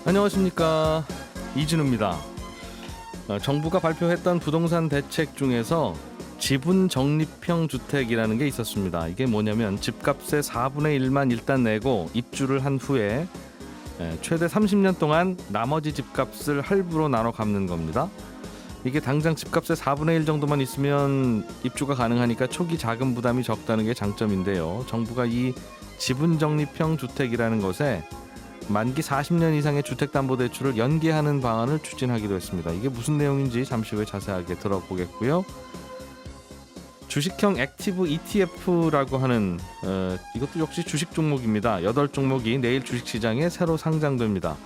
안녕하십니까, 이진우입니다. 정부가 발표했던 부동산 대책 중에서 지분 적립형 주택이라는 게 있었습니다. 이게 뭐냐면 집값의 4분의 1만 일단 내고 입주를 한 후에 최대 30년 동안 나머지 집값을 할부로 나눠 갚는 겁니다. 이게 당장 집값의 4분의 1 정도만 있으면 입주가 가능하니까 초기 자금 부담이 적다는 게 장점인데요. 정부가 이 지분 적립형 주택이라는 것에 만기 40년 이상의 주택담보대출을 연계하는 방안을 추진하기도 했습니다. 이게 무슨 내용인지 잠시 후에 자세하게 들어보겠고요. 주식형 액티브 ETF라고 하는 이것도 역시 주식 종목입니다. 8종목이 내일 주식시장에 새로 상장됩니다.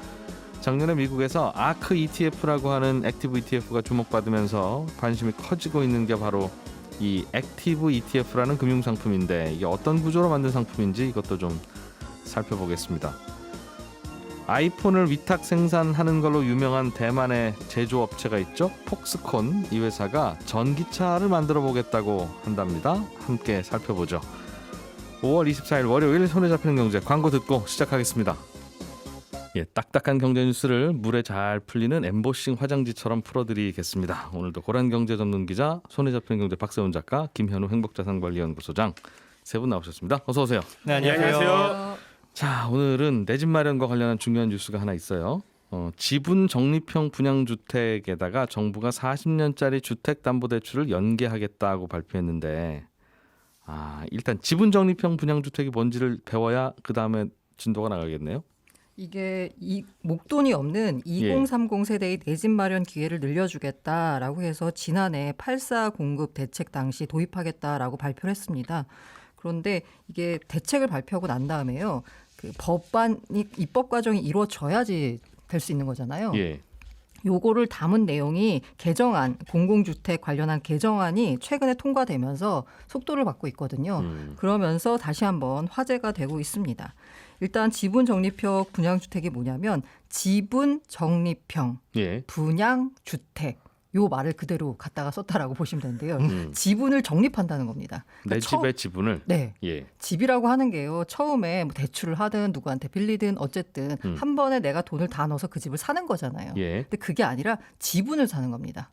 작년에 미국에서 아크 ETF라고 하는 액티브 ETF가 주목받으면서 관심이 커지고 있는 게 바로 이 액티브 ETF라는 금융상품인데, 이게 어떤 구조로 만든 상품인지 이것도 좀 살펴보겠습니다. 아이폰을 위탁 생산하는 걸로 유명한 대만의 제조업체가 있죠. 폭스콘. 이 회사가 전기차를 만들어 보겠다고 한답니다. 함께 살펴보죠. 5월 24일 월요일 손에 잡히는 경제, 광고 듣고 시작하겠습니다. 딱딱한 경제 뉴스를 물에 잘 풀리는 엠보싱 화장지처럼 풀어드리겠습니다. 오늘도 고란경제 전문 기자, 손에 잡히는 경제 박세훈 작가, 김현우 행복자산관리연구소장 세 분 나오셨습니다. 어서 오세요. 네, 안녕하세요. 자, 오늘은 내 집 마련과 관련한 중요한 뉴스가 하나 있어요. 지분 적립형 분양주택에다가 정부가 40년짜리 주택담보대출을 연계하겠다고 발표했는데, 일단 지분 적립형 분양주택이 뭔지를 배워야 그 다음에 진도가 나가겠네요. 이게 목돈이 없는 2030 세대의 내 집 마련 기회를 늘려주겠다라고 해서 지난해 8.4 공급 대책 당시 도입하겠다라고 발표를 했습니다. 그런데 이게 대책을 발표하고 난 다음에요, 그 법안이 입법 과정이 이루어져야지 될 수 있는 거잖아요. 요거를 담은 내용이 개정안, 공공주택 관련한 개정안이 최근에 통과되면서 속도를 받고 있거든요. 그러면서 다시 한번 화제가 되고 있습니다. 일단 지분 적립형 분양주택이 뭐냐면 지분 적립형 분양주택. 요 말을 그대로 갖다가 썼다라고 보시면 되는데요. 지분을 적립한다는 겁니다. 그러니까 내 집의 지분을. 네. 집이라고 하는 게요, 처음에 뭐 대출을 하든 누구한테 빌리든 어쨌든 한 번에 내가 돈을 다 넣어서 그 집을 사는 거잖아요. 근데 그게 아니라 지분을 사는 겁니다.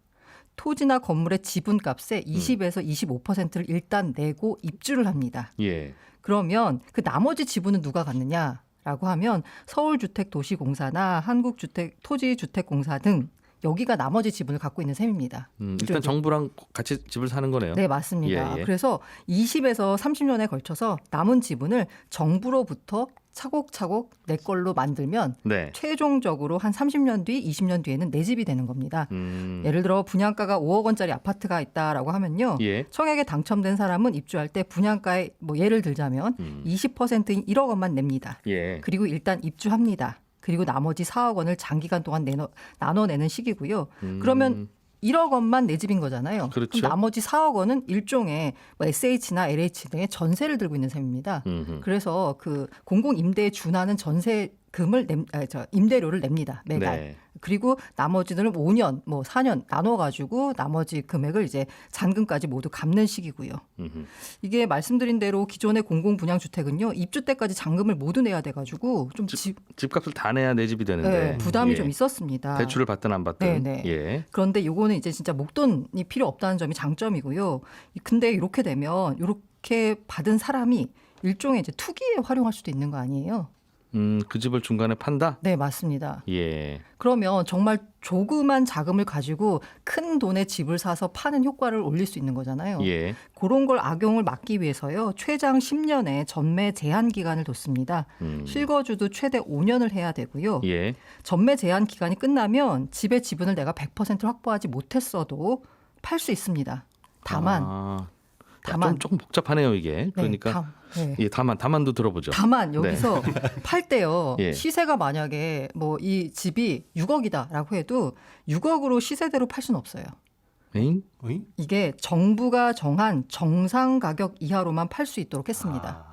토지나 건물의 지분값의 20에서 25%를 일단 내고 입주를 합니다. 그러면 그 나머지 지분은 누가 갖느냐라고 하면 서울주택도시공사나 한국토지주택공사 등 여기가 나머지 지분을 갖고 있는 셈입니다. 일단 정부랑 같이 집을 사는 거네요. 네, 맞습니다. 그래서 20에서 30년에 걸쳐서 남은 지분을 정부로부터 차곡차곡 내 걸로 만들면 최종적으로 한 30년 뒤, 20년 뒤에는 내 집이 되는 겁니다. 예를 들어 분양가가 5억 원짜리 아파트가 있다라고 하면요, 청약에 당첨된 사람은 입주할 때 분양가에 뭐 예를 들자면 20%인 1억 원만 냅니다. 그리고 일단 입주합니다. 그리고 나머지 4억 원을 장기간 동안 나눠내는 시기고요. 그러면 1억 원만 내 집인 거잖아요. 그렇죠. 그럼 나머지 4억 원은 일종의 뭐 SH나 LH 등의 전세를 들고 있는 셈입니다. 그래서 그 공공임대에 준하는 전세금을 임대료를 냅니다. 매달. 그리고 나머지는 5년, 뭐 4년 나눠가지고 나머지 금액을 이제 잔금까지 모두 갚는 시기고요. 이게 말씀드린 대로 기존의 공공분양주택은요, 입주 때까지 잔금을 모두 내야 돼가지고 좀 집값을 다 내야 내 집이 되는데 부담이 좀 있었습니다. 대출을 받든 안 받든. 그런데 요거는 이제 진짜 목돈이 필요 없다는 점이 장점이고요. 근데 이렇게 되면 이렇게 받은 사람이 일종의 이제 투기에 활용할 수도 있는 거 아니에요? 그 집을 중간에 판다? 네, 맞습니다. 그러면 정말 조그만 자금을 가지고 큰 돈의 집을 사서 파는 효과를 올릴 수 있는 거잖아요. 그런 걸 악용을 막기 위해서요, 최장 10년의 전매 제한 기간을 뒀습니다. 실거주도 최대 5년을 해야 되고요. 전매 제한 기간이 끝나면 집의 지분을 내가 100% 확보하지 못했어도 팔 수 있습니다. 다만 조금 복잡하네요, 이게. 그러니까 다만도 들어보죠. 다만 여기서 팔 때요, 시세가 만약에 뭐 이 집이 6억이다라고 해도 6억으로 시세대로 팔 수는 없어요. 이게 정부가 정한 정상 가격 이하로만 팔 수 있도록 했습니다.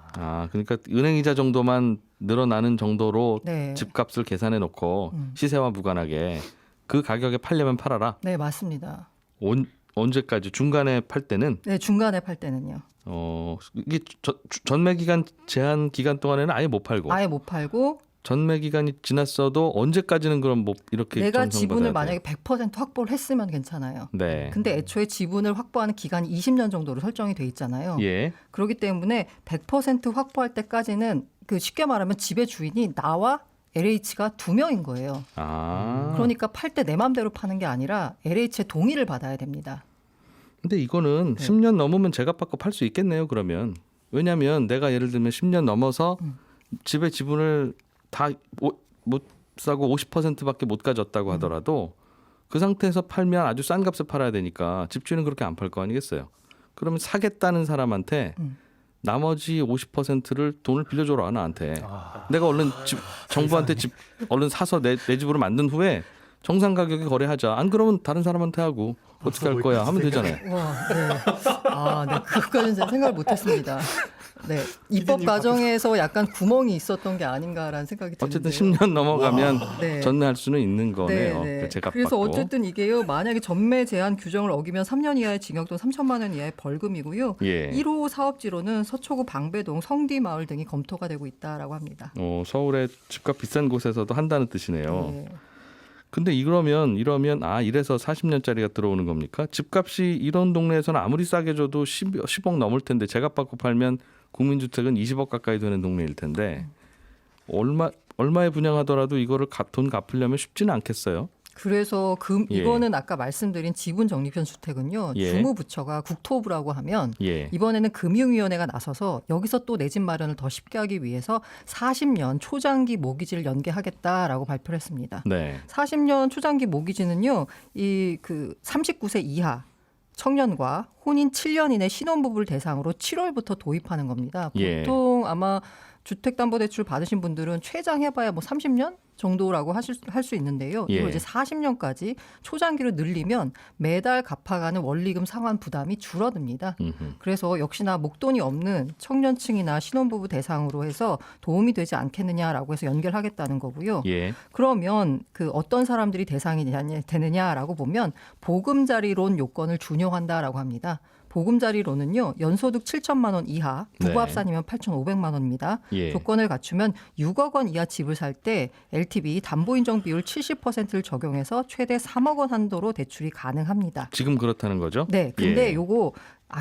그러니까 은행이자 정도만 늘어나는 정도로 집값을 계산해 놓고 시세와 무관하게 그 가격에 팔려면 팔아라. 네, 맞습니다. 언제까지? 중간에 팔 때는? 네, 중간에 팔 때는요. 이게 전매 기간 제한 기간 동안에는 아예 못 팔고. 아예 못 팔고 전매 기간이 지났어도 언제까지는 그럼 뭐 이렇게 내가 전송받아야 지분을 돼요? 만약에 100% 확보를 했으면 괜찮아요. 네. 근데 애초에 지분을 확보하는 기간이 20년 정도로 설정이 돼 있잖아요. 예. 그렇기 때문에 100% 확보할 때까지는 그 쉽게 말하면 집의 주인이 나와 LH가 두 명인 거예요. 아. 그러니까 팔 때 내 맘대로 파는 게 아니라 LH의 동의를 받아야 됩니다. 근데 이거는 네. 10년 넘으면 제값 받고 팔 수 있겠네요. 그러면 왜냐하면 내가 예를 들면 10년 넘어서 집의 지분을 다 못 사고 50%밖에 못 가졌다고 하더라도 그 상태에서 팔면 아주 싼 값에 팔아야 되니까 집주인은 그렇게 안 팔 거 아니겠어요. 그러면 사겠다는 사람한테 나머지 50%를 돈을 빌려줘라 나한테. 내가 얼른 정부한테 집 얼른 사서 내 집으로 만든 후에 정상 가격에 거래하자. 안 그러면 다른 사람한테 하고 어떻게 할 거야 하면 되잖아요. 와, 네. 아, 네. 그것까지는 제가 생각을 못했습니다. 네, 입법 과정에서 약간 구멍이 있었던 게 아닌가라는 생각이 드는데요. 어쨌든 10년 넘어가면 네. 전매할 수는 있는 거네요. 네, 네. 그 제값 그래서 받고. 어쨌든 이게요. 만약에 전매 제한 규정을 어기면 3년 이하의 징역 또는 3천만 원 이하의 벌금이고요. 예. 1호 사업지로는 서초구 방배동 성디마을 등이 검토가 되고 있다라고 합니다. 서울의 집값 비싼 곳에서도 한다는 뜻이네요. 네. 근데 이러면 이래서 40년짜리가 들어오는 겁니까? 집값이 이런 동네에서는 아무리 싸게 줘도 10억 넘을 텐데 제값 받고 팔면 국민주택은 20억 가까이 되는 동네일 텐데 얼마에 분양하더라도 이거를 돈 갚으려면 쉽지는 않겠어요. 그래서 예. 이거는 아까 말씀드린 지분 적립형 주택은요. 예. 주무부처가 국토부라고 하면 예. 이번에는 금융위원회가 나서서 여기서 또 내 집 마련을 더 쉽게 하기 위해서 40년 초장기 모기지를 연계하겠다라고 발표를 했습니다. 네. 40년 초장기 모기지는요. 이 그 39세 이하 청년과 혼인 7년 이내 신혼부부를 대상으로 7월부터 도입하는 겁니다. 예. 보통 아마 주택담보대출 받으신 분들은 최장 해봐야 뭐 30년 정도라고 할 수 있는데요. 예. 이걸 이제 40년까지 초장기로 늘리면 매달 갚아가는 원리금 상환 부담이 줄어듭니다. 그래서 역시나 목돈이 없는 청년층이나 신혼부부 대상으로 해서 도움이 되지 않겠느냐라고 해서 연결하겠다는 거고요. 예. 그러면 그 어떤 사람들이 대상이 되느냐라고 보면 보금자리론 요건을 준용한다라고 합니다. 보금자리론은요. 연소득 7천만 원 이하, 부부 네. 합산이면 8,500만 원입니다. 예. 조건을 갖추면 6억 원 이하 집을 살 때 LTV 담보인정 비율 70%를 적용해서 최대 3억 원 한도로 대출이 가능합니다. 지금 그렇다는 거죠? 네, 근데 예. 요거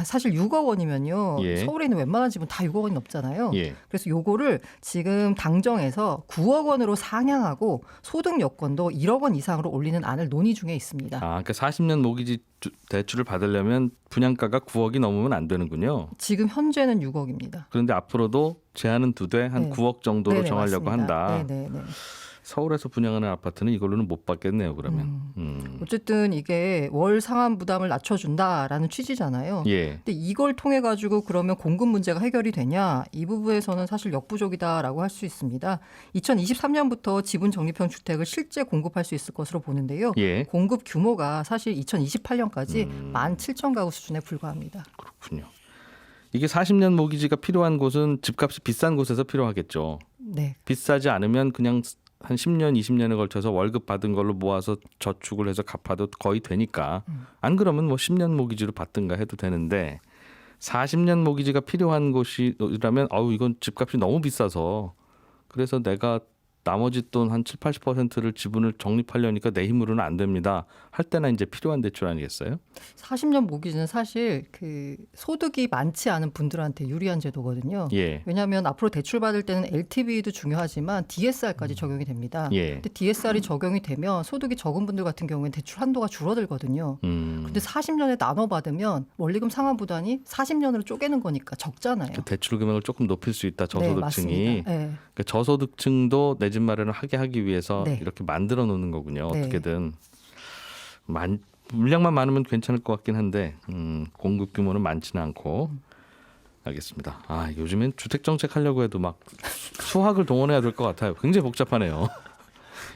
사실 6억 원이면요. 예. 서울에 있는 웬만한 집은 다 6억 원이 넘잖아요. 예. 그래서 요거를 지금 당정에서 9억 원으로 상향하고 소득 여건도 1억 원 이상으로 올리는 안을 논의 중에 있습니다. 그러니까 40년 모기지 대출을 받으려면 분양가가 9억이 넘으면 안 되는군요. 지금 현재는 6억입니다. 그런데 앞으로도 제한은 두되 한 네. 9억 정도로 네네, 정하려고 맞습니다. 한다. 네네. 서울에서 분양하는 아파트는 이걸로는 못 받겠네요. 그러면. 어쨌든 이게 월 상환 부담을 낮춰준다라는 취지잖아요. 예. 근데 이걸 통해 가지고 그러면 공급 문제가 해결이 되냐? 이 부분에서는 사실 역부족이다라고 할 수 있습니다. 2023년부터 지분 적립형 주택을 실제 공급할 수 있을 것으로 보는데요. 예. 공급 규모가 사실 2028년까지 17,000가구 수준에 불과합니다. 그렇군요. 이게 40년 모기지가 필요한 곳은 집값이 비싼 곳에서 필요하겠죠. 네. 비싸지 않으면 그냥 한 10년, 20년에 걸쳐서 월급 받은 걸로 모아서 저축을 해서 갚아도 거의 되니까 안 그러면 뭐 10년 모기지로 받든가 해도 되는데 40년 모기지가 필요한 곳이라면 이건 집값이 너무 비싸서 그래서 내가 나머지 돈 한 7, 80%를 지분을 적립하려니까 내 힘으로는 안 됩니다. 할 때나 이제 필요한 대출 아니겠어요? 40년 모기지는 사실 그 소득이 많지 않은 분들한테 유리한 제도거든요. 예. 왜냐하면 앞으로 대출 받을 때는 LTV도 중요하지만 DSR까지 적용이 됩니다. 예. 근데 DSR이 적용이 되면 소득이 적은 분들 같은 경우에는 대출 한도가 줄어들거든요. 근데 40년에 나눠 받으면 원리금 상환 부담이 40년으로 쪼개는 거니까 적잖아요. 그 대출 금액을 조금 높일 수 있다. 네, 저소득층이. 맞습니다. 네. 그러니까 저소득층도 내 집 마련을 하기 위해서 네. 이렇게 만들어 놓는 거군요. 네. 어떻게든 물량만 많으면 괜찮을 것 같긴 한데 공급 규모는 많지는 않고 알겠습니다. 요즘엔 주택 정책 하려고 해도 막 수학을 동원해야 될 것 같아요. 굉장히 복잡하네요.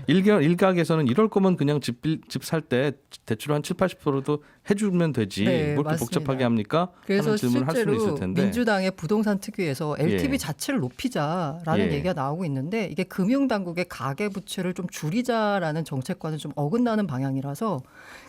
일각에서는 이럴 거면 그냥 집 살 때 대출 한 7, 80%도 해주면 되지. 네, 뭘 이렇게 맞습니다. 복잡하게 합니까? 그래서 하는 질문을 할 수는 있을 실제로 텐데. 민주당의 부동산 특위에서 LTV 예. 자체를 높이자라는 예. 얘기가 나오고 있는데 이게 금융당국의 가계부채를 좀 줄이자라는 정책과는 좀 어긋나는 방향이라서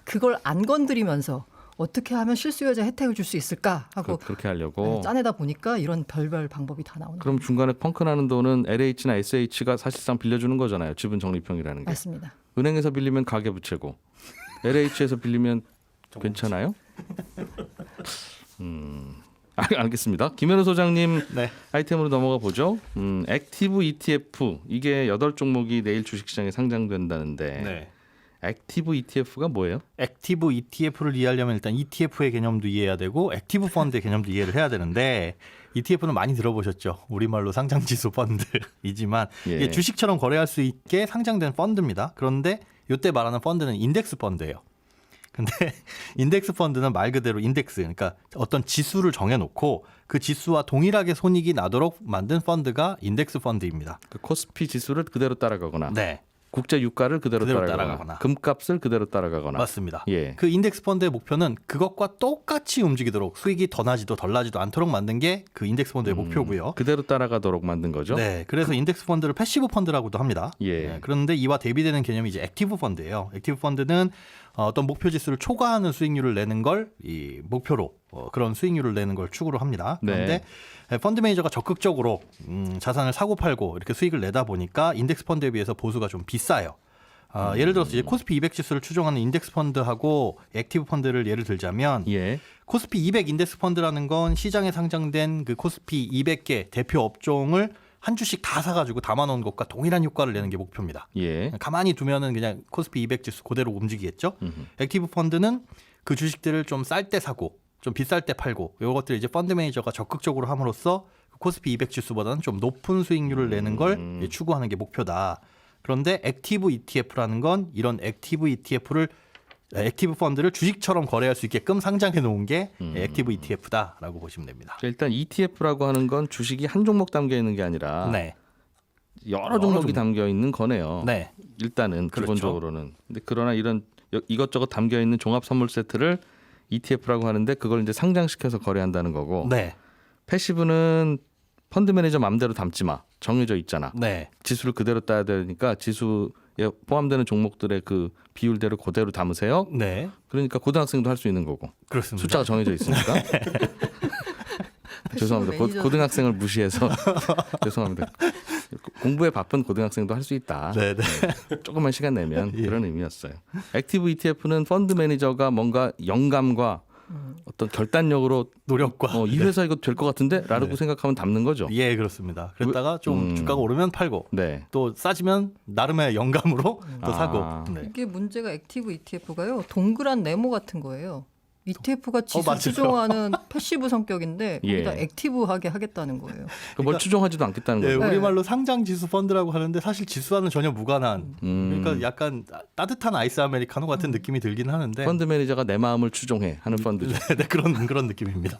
그걸 안 건드리면서 어떻게 하면 실수요자 혜택을 줄 수 있을까 하고 그렇게 하려고. 짜내다 보니까 이런 별별 방법이 다 나오는 그럼 거예요. 중간에 펑크 나는 돈은 LH나 SH가 사실상 빌려주는 거잖아요. 지분 적립형이라는 게. 맞습니다. 은행에서 빌리면 가계부채고 LH에서 빌리면 괜찮아요? 알겠습니다. 김현우 소장님 네. 아이템으로 넘어가 보죠. 액티브 ETF 이게 8종목이 내일 주식시장에 상장된다는데 네. 액티브 ETF가 뭐예요? 액티브 ETF를 이해하려면 일단 ETF의 개념도 이해해야 되고 액티브 펀드의 개념도 이해를 해야 되는데 ETF는 많이 들어보셨죠. 우리말로 상장지수 펀드이지만 예. 이게 주식처럼 거래할 수 있게 상장된 펀드입니다. 그런데 이때 말하는 펀드는 인덱스 펀드예요. 근데 인덱스 펀드는 말 그대로 인덱스, 그러니까 어떤 지수를 정해놓고 그 지수와 동일하게 손익이 나도록 만든 펀드가 인덱스 펀드입니다. 그 코스피 지수를 그대로 따라가거나 네, 국제 유가를 그대로 따라가거나 따라가거나. 금값을 그대로 따라가거나 맞습니다. 예. 그 인덱스 펀드의 목표는 그것과 똑같이 움직이도록 수익이 더 나지도 덜 나지도 않도록 만든 게 그 인덱스 펀드의 목표고요. 그대로 따라가도록 만든 거죠. 네, 그래서 인덱스 펀드를 패시브 펀드라고도 합니다. 예. 네, 그런데 이와 대비되는 개념이 이제 액티브 펀드예요. 액티브 펀드는 어떤 목표 지수를 초과하는 수익률을 내는 걸 이 목표로 그런 수익률을 내는 걸 추구를 합니다. 그런데 펀드 매니저가 적극적으로 자산을 사고 팔고 이렇게 수익을 내다 보니까 인덱스 펀드에 비해서 보수가 좀 비싸요. 예를 들어서 이제 코스피 200 지수를 추종하는 인덱스 펀드하고 액티브 펀드를 예를 들자면 예. 코스피 200 인덱스 펀드라는 건 시장에 상장된 그 코스피 200개 대표 업종을 한 주씩 다 사가지고 담아놓은 것과 동일한 효과를 내는 게 목표입니다. 예. 가만히 두면은 그냥 코스피 200 지수 그대로 움직이겠죠. 액티브 펀드는 그 주식들을 좀 쌀 때 사고 좀 비쌀 때 팔고 이것들을 이제 펀드 매니저가 적극적으로 함으로써 코스피 200 지수보다는 좀 높은 수익률을 내는 걸 추구하는 게 목표다. 그런데 액티브 ETF라는 건 이런 액티브 액티브 펀드를 주식처럼 거래할 수 있게끔 상장해 놓은 게 액티브 ETF다라고 보시면 됩니다. 일단 ETF라고 하는 건 주식이 한 종목 담겨 있는 게 아니라 네. 여러 종목이 담겨 있는 거네요. 네. 일단은 그렇죠. 기본적으로는. 근데 그러나 이런 이것저것 담겨 있는 종합 선물 세트를 ETF라고 하는데 그걸 이제 상장시켜서 거래한다는 거고. 네. 패시브는 펀드 매니저 마음대로 담지 마. 정해져 있잖아. 네. 지수를 그대로 따야 되니까 지수에 포함되는 종목들의 그 비율대로 그대로 담으세요. 네. 그러니까 고등학생도 할 수 있는 거고. 그렇습니다. 숫자가 정해져 있으니까. 죄송합니다. 매니저. 고등학생을 무시해서 죄송합니다. 공부에 바쁜 고등학생도 할 수 있다. 네, 네. 조금만 시간 내면 예. 그런 의미였어요. 액티브 ETF는 펀드 매니저가 뭔가 영감과 어떤 결단력으로 노력과 이 회사 이거 될 것 같은데? 라고 네. 생각하면 담는 거죠. 예, 그렇습니다. 그랬다가 좀 주가가 오르면 팔고 네. 또 싸지면 나름의 영감으로 또 아. 사고. 네. 이게 문제가 액티브 ETF가요. 동그란 네모 같은 거예요. ETF가 지수 맞아요. 추종하는 패시브 성격인데 예. 거기다 액티브하게 하겠다는 거예요. 뭘 추종하지도 않겠다는 예, 거죠. 우리말로 상장 지수 펀드라고 하는데 사실 지수와는 전혀 무관한 그러니까 약간 따뜻한 아이스 아메리카노 같은 느낌이 들긴 하는데 펀드 매니저가 내 마음을 추종해 하는 펀드죠. 네, 그런 느낌입니다.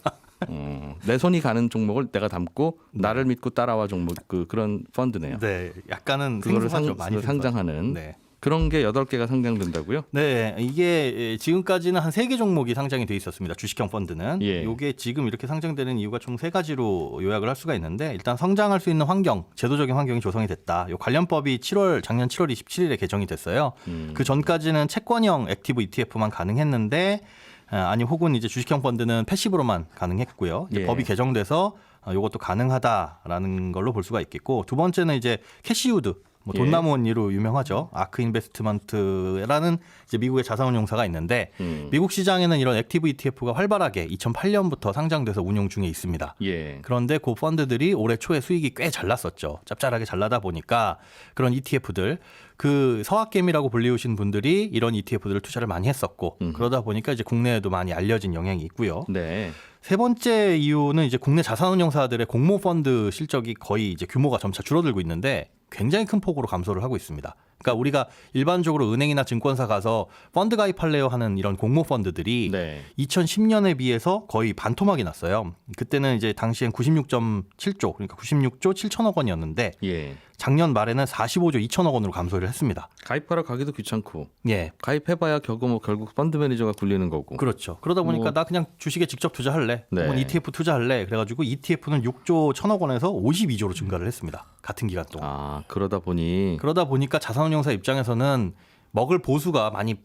내 손이 가는 종목을 내가 담고 나를 믿고 따라와 종목 그런 펀드네요. 네, 약간은 그거를 생소하죠. 많이 그걸 상장하는 네. 그런 게 8개가 상장된다고요? 네, 이게 지금까지는 한 3개 종목이 상장이 돼 있었습니다. 주식형 펀드는. 예. 이게 지금 이렇게 상장되는 이유가 총 3가지로 요약을 할 수가 있는데 일단 성장할 수 있는 환경, 제도적인 환경이 조성이 됐다. 요 관련법이 작년 7월 27일에 개정이 됐어요. 그 전까지는 채권형 액티브 ETF만 가능했는데 아니 혹은 이제 주식형 펀드는 패시브로만 가능했고요. 이제 예. 법이 개정돼서 이것도 가능하다라는 걸로 볼 수가 있겠고 두 번째는 이제 캐시우드 뭐 예. 돈나무 언니로 유명하죠. 아크 인베스트먼트라는 이제 미국의 자산운용사가 있는데 미국 시장에는 이런 액티브 ETF가 활발하게 2008년부터 상장돼서 운용 중에 있습니다. 예. 그런데 그 펀드들이 올해 초에 수익이 꽤 잘 났었죠. 짭짤하게 잘 나다 보니까 그런 ETF들 그 서학개미라고 불리우신 분들이 이런 ETF들을 투자를 많이 했었고 그러다 보니까 이제 국내에도 많이 알려진 영향이 있고요. 네. 세 번째 이유는 이제 국내 자산운용사들의 공모 펀드 실적이 거의 이제 규모가 점차 줄어들고 있는데 굉장히 큰 폭으로 감소를 하고 있습니다. 그러니까 우리가 일반적으로 은행이나 증권사 가서 펀드 가입할래요 하는 이런 공모 펀드들이 네. 2010년에 비해서 거의 반토막이 났어요. 그때는 이제 당시엔 96.7조 그러니까 96조 7천억 원이었는데 예. 작년 말에는 45조 2천억 원으로 감소를 했습니다. 가입하러 가기도 귀찮고 예. 가입해봐야 결국 펀드 매니저가 굴리는 거고. 그렇죠. 그러다 보니까 뭐- 나 그냥 주식에 직접 투자할래. 네. 혹은 ETF 투자할래. 그래가지고 ETF는 6조 1천억 원에서 52조로 증가를 했습니다. 같은 기간 동안. 아 그러다 보니 그러다 보니까 자산운용사 입장에서는 먹을 보수가 많이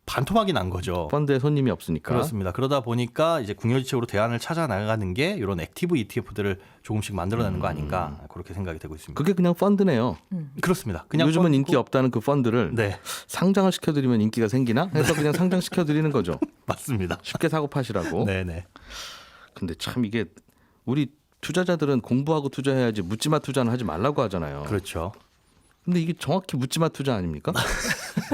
반토막이 난 거죠. 펀드에 손님이 없으니까. 그렇습니다. 그러다 보니까 이제 궁여지책으로 대안을 찾아 나가는 게 이런 액티브 ETF들을 조금씩 만들어내는 거 아닌가 그렇게 생각이 되고 있습니다. 그게 그냥 펀드네요. 그렇습니다. 그냥 요즘은 펀드고, 인기 없다는 그 펀드를 네, 상장을 시켜드리면 인기가 생기나 해서 그냥 상장시켜드리는 거죠. 맞습니다. 쉽게 사고 파시라고. 네네. 근데 참 이게 우리 투자자들은 공부하고 투자해야지 묻지마 투자는 하지 말라고 하잖아요. 그렇죠. 근데 이게 정확히 묻지마 투자 아닙니까?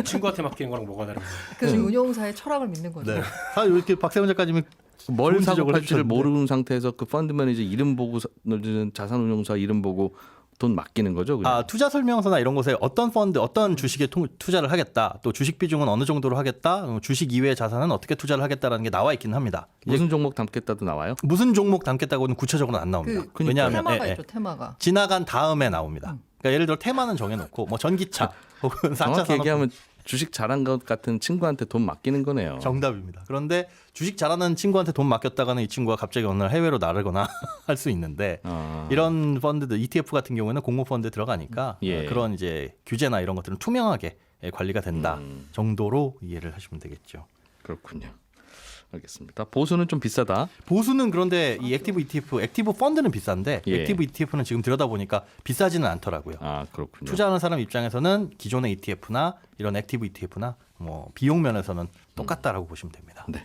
친구한테 맡기는 거랑 뭐가 다른 거예요? 그래서 운용사의 철학을 믿는 거죠. 네. 사실 이렇게 박세훈 작가님이 뭘 좋은 사고 지적을 팔지를 해주셨는데. 모르는 상태에서 그 펀드 매니저 이름 보고 자산운용사 이름 보고 돈 맡기는 거죠. 그냥. 투자 설명서나 이런 곳에 어떤 펀드, 어떤 주식에 투자를 하겠다, 또 주식 비중은 어느 정도로 하겠다, 주식 이외의 자산은 어떻게 투자를 하겠다라는 게 나와 있기는 합니다. 무슨 종목 담겠다도 나와요? 무슨 종목 담겠다고는 구체적으로 안 나옵니다. 왜냐하면 테마가 예, 예. 있죠. 테마가. 지나간 다음에 나옵니다. 그러니까 예를 들어 테마는 정해놓고 뭐 전기차 혹은 4차 정확히 산업 얘기하면 주식 잘한 것 같은 친구한테 돈 맡기는 거네요. 정답입니다. 그런데 주식 잘하는 친구한테 돈 맡겼다가는 이 친구가 갑자기 어느 날 해외로 나르거나 할 수 있는데 이런 펀드들 ETF 같은 경우에는 공모펀드에 들어가니까 예. 그런 이제 규제나 이런 것들은 투명하게 관리가 된다 정도로 이해를 하시면 되겠죠. 그렇군요. 알겠습니다. 보수는 좀 비싸다. 보수는 그런데 이 액티브 ETF, 액티브 펀드는 비싼데 예. 액티브 ETF는 지금 들여다보니까 비싸지는 않더라고요. 아 그렇군요. 투자하는 사람 입장에서는 기존의 ETF나 이런 액티브 ETF나 뭐 비용 면에서는 똑같다라고 보시면 됩니다. 네.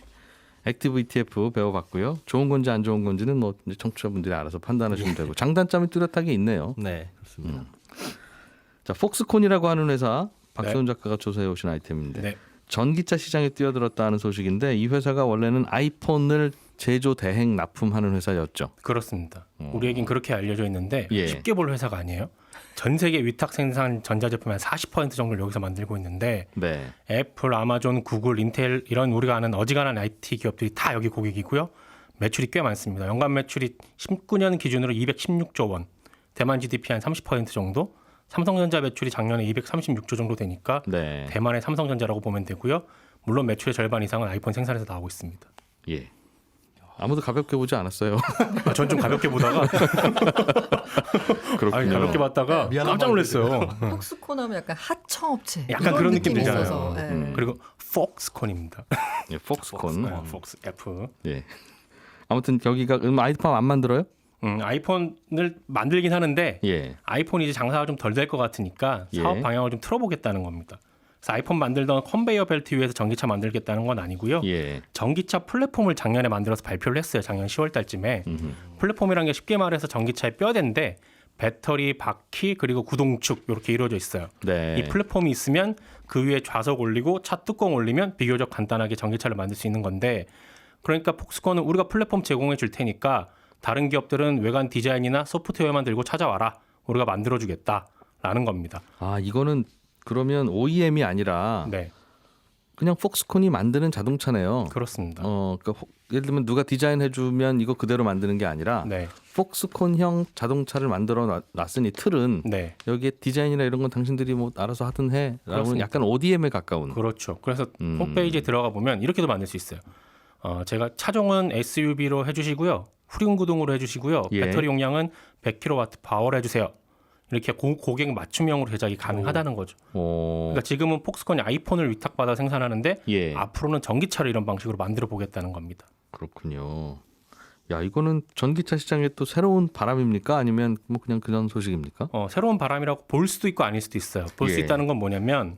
액티브 ETF 배워봤고요. 좋은 건지 안 좋은 건지는 뭐 이제 청취자분들이 알아서 판단하시면 되고 장단점이 뚜렷하게 있네요. 네, 그렇습니다. 자, 폭스콘이라고 하는 회사 박세훈 작가가 조사해 오신 아이템인데 네. 전기차 시장에 뛰어들었다는 소식인데 이 회사가 원래는 아이폰을 제조 대행 납품하는 회사였죠. 그렇습니다. 우리에겐 그렇게 알려져 있는데 예. 쉽게 볼 회사가 아니에요. 전 세계 위탁 생산 전자제품의 한 40% 정도를 여기서 만들고 있는데 네. 애플, 아마존, 구글, 인텔 이런 우리가 아는 어지간한 IT 기업들이 다 여기 고객이고요. 매출이 꽤 많습니다. 연간 매출이 19년 기준으로 216조 원, 대만 GDP 한 30% 정도, 삼성전자 매출이 작년에 236조 정도 되니까 네. 대만의 삼성전자라고 보면 되고요. 물론 매출의 절반 이상은 아이폰 생산에서 나오고 있습니다. 예. 아무도 가볍게 보지 않았어요. 전 좀 가볍게 보다가 그렇군요. 아니, 가볍게 봤다가 미안한 깜짝 놀랐어요. 폭스콘 하면 약간 하청업체 약간 이런 그런 느낌 느낌이 들잖아요. 있어서, 예. 그리고 폭스콘입니다. 예, 폭스콘. 폭스 F. 예. 아무튼 여기가 아이폰 안 만들어요? 아이폰을 만들긴 하는데 예. 아이폰이 이제 장사가 좀 덜 될 것 같으니까 사업 예. 방향을 좀 틀어보겠다는 겁니다. 그래서 아이폰 만들던 컨베이어 벨트 위에서 전기차 만들겠다는 건 아니고요. 예. 전기차 플랫폼을 작년에 만들어서 발표를 했어요. 작년 10월 달쯤에. 플랫폼이라는 게 쉽게 말해서 전기차의 뼈대인데 배터리, 바퀴 그리고 구동축 이렇게 이루어져 있어요. 네. 이 플랫폼이 있으면 그 위에 좌석 올리고 차 뚜껑 올리면 비교적 간단하게 전기차를 만들 수 있는 건데 그러니까 폭스콘은 우리가 플랫폼 제공해 줄 테니까 다른 기업들은 외관 디자인이나 소프트웨어만 들고 찾아와라. 우리가 만들어주겠다라는 겁니다. 아 이거는 그러면 OEM이 아니라 네, 그냥 폭스콘이 만드는 자동차네요. 그렇습니다. 그러니까 예를 들면 누가 디자인해주면 이거 그대로 만드는 게 아니라 네, 폭스콘형 자동차를 만들어 놨으니 틀은 네, 여기에 디자인이나 이런 건 당신들이 뭐 알아서 하든 해라고는 그렇습니다. 약간 ODM에 가까운. 그렇죠. 그래서 홈페이지에 들어가 보면 이렇게도 만들 수 있어요. 제가 차종은 SUV로 해주시고요, 후륜구동으로 해주시고요, 예. 배터리 용량은 100kW 파워로 해주세요. 이렇게 고객 맞춤형으로 제작이 가능하다는 거죠. 그러니까 지금은 폭스콘이 아이폰을 위탁받아 생산하는데 예. 앞으로는 전기차를 이런 방식으로 만들어 보겠다는 겁니다. 그렇군요. 야 이거는 전기차 시장에 또 새로운 바람입니까? 아니면 뭐 그냥 그런 소식입니까? 새로운 바람이라고 볼 수도 있고 아닐 수도 있어요. 볼 수 예. 있다는 건 뭐냐면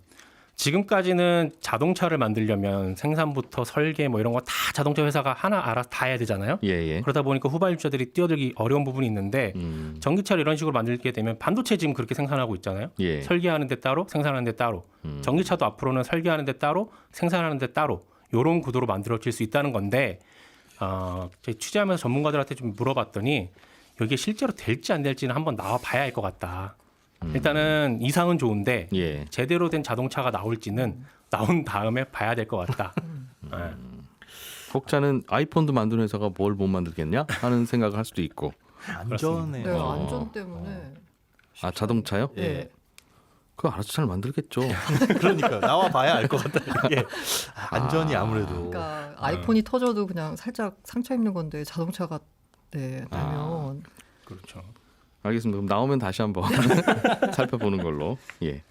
지금까지는 자동차를 만들려면 생산부터 설계 뭐 이런 거 다 자동차 회사가 하나 알아서 다 해야 되잖아요. 예예. 그러다 보니까 후발주자들이 뛰어들기 어려운 부분이 있는데 전기차를 이런 식으로 만들게 되면 반도체 지금 그렇게 생산하고 있잖아요. 예. 설계하는 데 따로 생산하는 데 따로 전기차도 앞으로는 설계하는 데 따로 생산하는 데 따로 이런 구도로 만들어질 수 있다는 건데 저희 취재하면서 전문가들한테 좀 물어봤더니 이게 실제로 될지 안 될지는 한번 나와 봐야 할 것 같다. 일단은 이상은 좋은데 예. 제대로 된 자동차가 나올지는 나온 다음에 봐야 될 것 같다. 네. 혹자는 아이폰도 만드는 회사가 뭘 못 만들겠냐 하는 생각을 할 수도 있고. 안전에 네, 안전 때문에. 아 자동차요? 네. 그거 알아서 잘 만들겠죠. 그러니까 나와 봐야 알 것 같다. 이게 안전이 아무래도 그러니까 아이폰이 터져도 그냥 살짝 상처 입는 건데 자동차가 되면 그렇죠. 알겠습니다. 그럼 나오면 다시 한번 살펴보는 걸로. 예.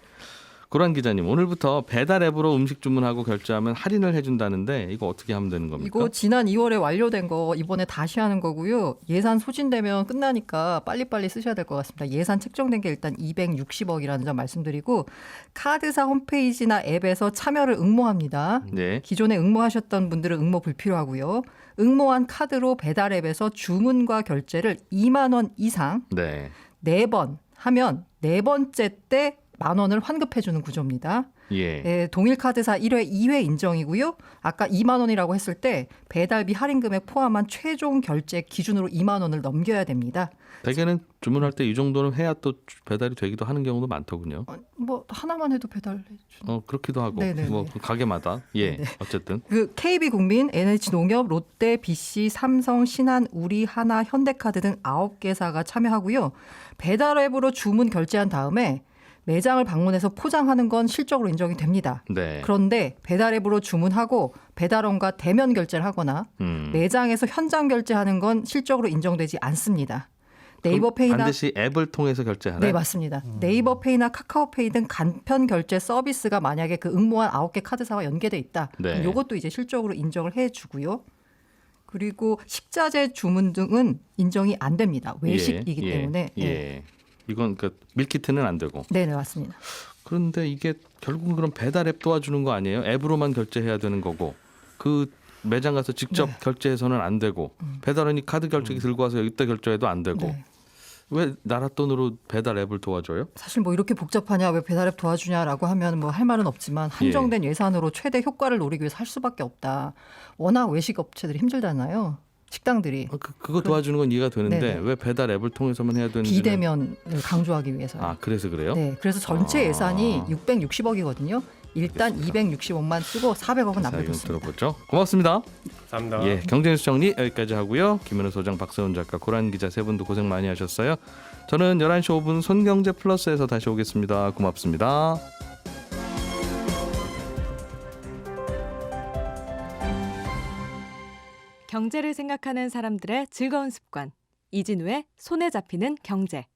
고란 기자님, 오늘부터 배달 앱으로 음식 주문하고 결제하면 할인을 해준다는데 이거 어떻게 하면 되는 겁니까? 이거 지난 2월에 완료된 거 이번에 다시 하는 거고요. 예산 소진되면 끝나니까 빨리빨리 쓰셔야 될 것 같습니다. 예산 책정된 게 일단 260억이라는 점 말씀드리고 카드사 홈페이지나 앱에서 참여를 응모합니다. 네. 기존에 응모하셨던 분들은 응모 불필요하고요. 응모한 카드로 배달 앱에서 주문과 결제를 2만 원 이상 네. 4번 하면 4번째 때 10,000원을 환급해 주는 구조입니다. 예. 예, 동일 카드사 1회, 2회 인정이고요. 아까 2만 원이라고 했을 때 배달비 할인 금액 포함한 최종 결제 기준으로 2만 원을 넘겨야 됩니다. 대개는 주문할 때 이 정도는 해야 또 배달이 되기도 하는 경우도 많더군요. 뭐 하나만 해도 배달해 주는. 그렇기도 하고 네네네. 뭐 가게마다 예 어쨌든 그 KB국민, NH농협, 롯데, BC, 삼성, 신한, 우리, 하나, 현대카드 등 9개사가 참여하고요. 배달 앱으로 주문 결제한 다음에 매장을 방문해서 포장하는 건 실적으로 인정이 됩니다. 네. 그런데 배달 앱으로 주문하고 배달원과 대면 결제를 하거나 매장에서 현장 결제하는 건 실적으로 인정되지 않습니다. 네이버페이나 반드시 앱을 통해서 결제하나요? 네, 맞습니다. 네이버페이나 카카오페이 등 간편 결제 서비스가 만약에 그 응모한 9개 카드사와 연계돼 있다. 네. 그럼 이것도 이제 실적으로 인정을 해 주고요. 그리고 식자재 주문 등은 인정이 안 됩니다. 외식이기 때문에. 예. 네. 이건 그 밀키트는 안 되고. 네, 맞습니다. 그런데 이게 결국은 그럼 배달 앱 도와주는 거 아니에요? 앱으로만 결제해야 되는 거고 그 매장 가서 직접 네. 결제해서는 안 되고 배달원이 카드 결제기 들고 와서 이때 결제해도 안 되고 네. 왜 나라 돈으로 배달 앱을 도와줘요? 사실 뭐 이렇게 복잡하냐, 왜 배달앱 도와주냐라고 하면 뭐 할 말은 없지만 한정된 예산으로 최대 효과를 노리기 위해서 할 수밖에 없다. 워낙 외식 업체들이 힘들잖아요. 식당들이 그거 도와주는 건 이해가 되는데 네네. 왜 배달 앱을 통해서만 해야 되는지 비대면을 강조하기 위해서. 그래서 그래요? 네, 그래서 전체 예산이 660억이거든요. 일단 알겠습니다. 260억만 쓰고 400억은 자, 이건 남겨뒀습니다. 들어보죠. 고맙습니다. 감사합니다. 예, 경제뉴스 정리 여기까지 하고요. 김현우 소장, 박세훈 작가, 고란 기자 세 분도 고생 많이 하셨어요. 저는 11시 5분 손경제 플러스에서 다시 오겠습니다. 고맙습니다. 경제를 생각하는 사람들의 즐거운 습관. 이진우의 손에 잡히는 경제.